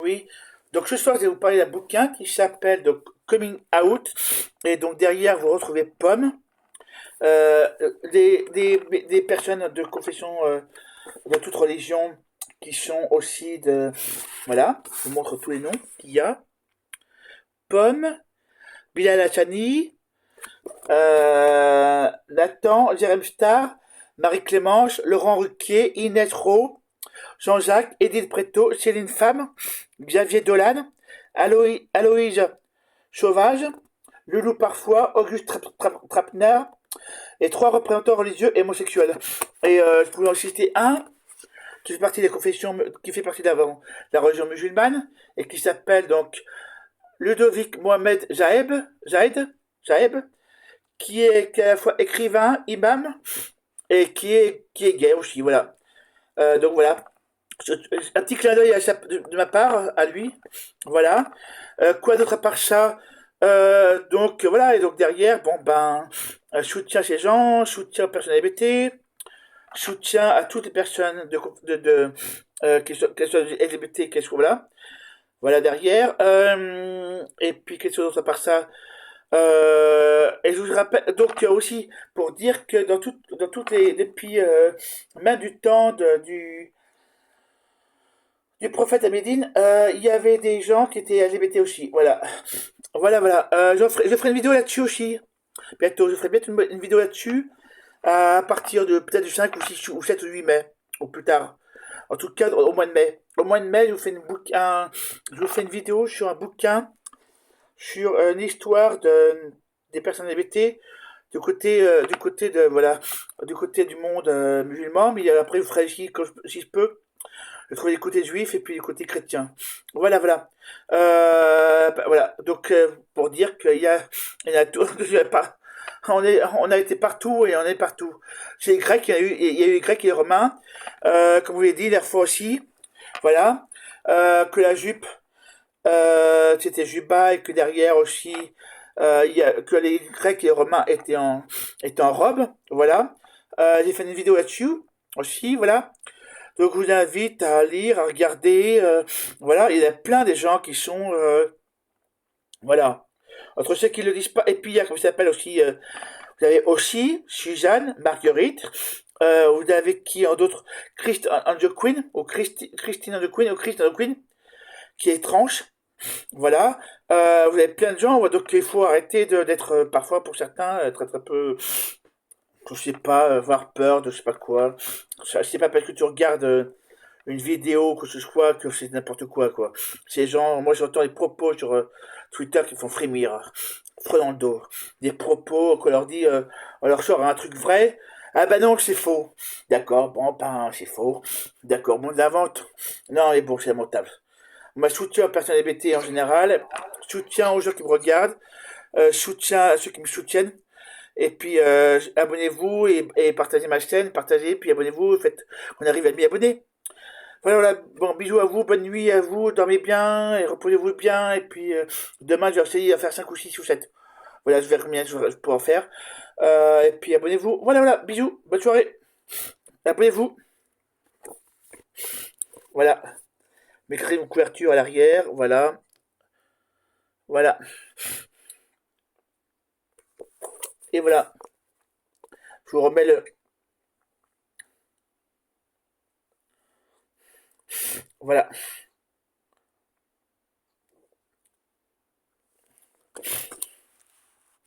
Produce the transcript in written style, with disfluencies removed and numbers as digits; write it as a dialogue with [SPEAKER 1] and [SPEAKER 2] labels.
[SPEAKER 1] Oui, donc ce soir je vais vous parler d'un bouquin qui s'appelle donc Coming Out, et donc derrière vous retrouvez Pomme, euh, des personnes de confession de toute religion qui sont aussi de... Voilà, je vous montre tous les noms qu'il y a. Pomme, Bilal Hassani, Nathan, Jérém Star, Marie-Clémence, Laurent Ruquier, Inès Rowe, Jean-Jacques, Edith Preto, Céline Femme, Xavier Dolan, Aloïse Sauvage, Loulou Parfois, Auguste Trapner, et trois représentants religieux et homosexuels. Et je pouvais en citer un qui fait partie des confessions, qui fait partie de la religion musulmane, et qui s'appelle donc Ludovic Mohamed Jaeb, qui est à la fois écrivain, imam, et qui est gay aussi, voilà. Donc voilà, un petit clin d'œil de ma part à lui. Voilà. Quoi d'autre à part ça? Donc voilà, et donc derrière, bon ben, soutien à ces gens, soutien aux personnes LGBT, soutien à toutes les personnes qu'elles soient LGBT, qu'elles soient voilà. Voilà derrière. Et puis quelque chose d'autre à part ça. Et je vous rappelle donc aussi pour dire que dans toutes les depuis même du temps du prophète à Médine, il y avait des gens qui étaient LGBT aussi. Voilà. Voilà. Je ferai une vidéo là-dessus aussi. Bientôt, je ferai bientôt une vidéo là-dessus. À partir de peut-être du 5 ou 6 ou 7 ou 8 mai. Ou plus tard. En tout cas, au mois de mai. Au mois de mai, je vous fais une vidéo sur un bouquin sur une histoire des personnes LGBT du côté de voilà du côté du monde musulman, mais après je ferai ici si je peux je trouve les côtés juifs et puis les côtés chrétiens. Voilà. Voilà. Donc, pour dire il y a tout, il y a pas, on a été partout et on est partout. Chez les Grecs, il y a eu les Grecs et les Romains. Comme vous l'avez dit, la fois aussi. Voilà. Que la jupe, c'était Juba et que derrière aussi, que les Grecs et les Romains étaient en robe. Voilà. J'ai fait une vidéo là-dessus aussi. Voilà. Donc je vous invite à lire, à regarder. Voilà, il y a plein de gens qui sont... voilà. Entre ceux qui ne le disent pas, et puis il y a, comme ça s'appelle aussi, vous avez aussi Suzanne, Marguerite, vous avez qui en d'autres, Christ Angel Queen, ou Christine Angel Queen, ou Christ Angel Queen, qui est étrange. Voilà. Vous avez plein de gens, ouais, donc il faut arrêter d'être, parfois pour certains, être un peu, je sais pas, avoir peur de je sais pas quoi. C'est pas parce que tu regardes une vidéo, que ce soit, que c'est n'importe quoi. Ces gens, moi j'entends des propos sur Twitter qui font frémir, froid dans le dos. Des propos qu'on leur dit, on leur sort un truc vrai. Ah bah non, c'est faux. D'accord, bon, ben, c'est faux. D'accord, bon, on l'invente. Non, mais bon, c'est lamentable. Moi, soutien aux personnes LGBT en général, soutien aux gens qui me regardent, soutien à ceux qui me soutiennent. Et puis, abonnez-vous et partagez ma chaîne, partagez, puis abonnez-vous, faites qu'on arrive à 1000 abonnés. Voilà. Bon, bisous à vous, bonne nuit à vous, dormez bien et reposez-vous bien. Et puis demain, je vais essayer de faire 5 ou 6 ou 7. Voilà, je verrai combien je pourrai en faire. Et puis abonnez-vous. Voilà, bisous, bonne soirée. Abonnez-vous. Voilà, mettez une couverture à l'arrière. Voilà. Et voilà, je vous remets le. Voilà.